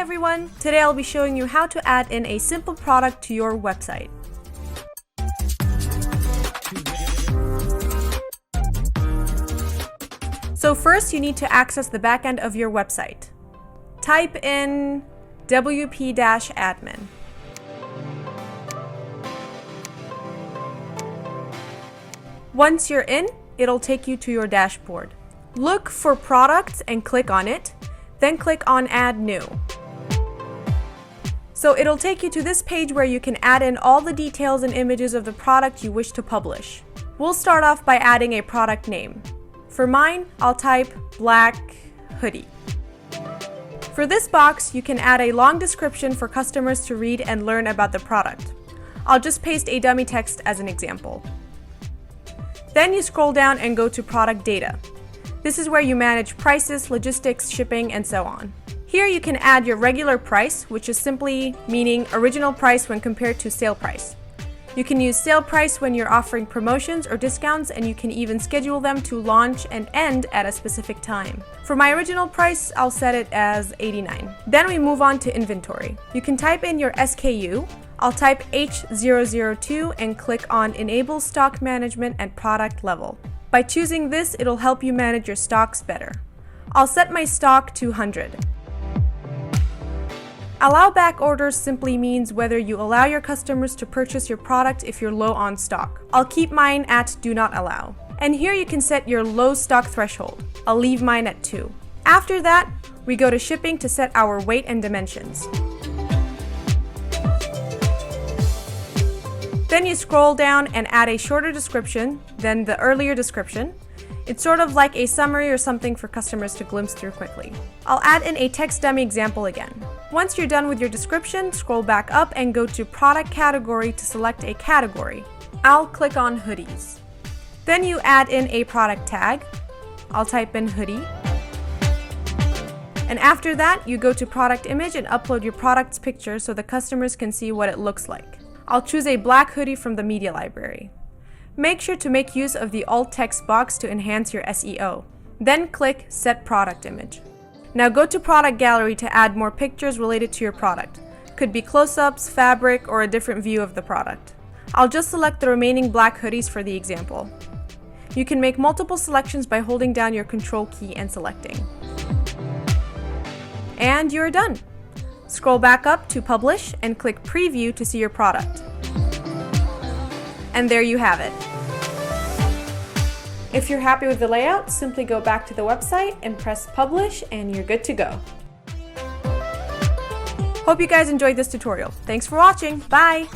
everyone! Today I'll be showing you how to add in a simple product to your website. So first you need to access the backend of your website. Type in wp-admin. Once you're in, it'll take you to your dashboard. Look for products and click on it, then click on Add New. So it'll take you to this page where you can add in all the details and images of the product you wish to publish. We'll start off by adding a product name. For mine, I'll type black hoodie. For this box, you can add a long description for customers to read and learn about the product. I'll just paste a dummy text as an example. Then you scroll down and go to product data. This is where you manage prices, logistics, shipping, and so on. Here you can add your regular price, which is simply meaning original price when compared to sale price. You can use sale price when you're offering promotions or discounts, and you can even schedule them to launch and end at a specific time. For my original price, I'll set it as $89. Then we move on to inventory. You can type in your SKU. I'll type H002 and click on Enable Stock Management at Product Level. By choosing this, it'll help you manage your stocks better. I'll set my stock to 100. Allow back orders simply means whether you allow your customers to purchase your product if you're low on stock. I'll keep mine at Do Not Allow. And here you can set your low stock threshold. I'll leave mine at 2. After that, we go to shipping to set our weight and dimensions. Then you scroll down and add a shorter description than the earlier description. It's sort of like a summary or something for customers to glimpse through quickly. I'll add in a text dummy example again. Once you're done with your description, scroll back up and go to Product Category to select a category. I'll click on hoodies. Then you add in a product tag. I'll type in hoodie. And after that, you go to product image and upload your product's picture so the customers can see what it looks like. I'll choose a black hoodie from the media library. Make sure to make use of the alt text box to enhance your SEO. Then click Set Product Image. Now go to Product Gallery to add more pictures related to your product. Could be close-ups, fabric, or a different view of the product. I'll just select the remaining black hoodies for the example. You can make multiple selections by holding down your Control key and selecting. And you're done. Scroll back up to Publish and click Preview to see your product. And there you have it. If you're happy with the layout, simply go back to the website and press Publish and you're good to go. Hope you guys enjoyed this tutorial. Thanks for watching. Bye!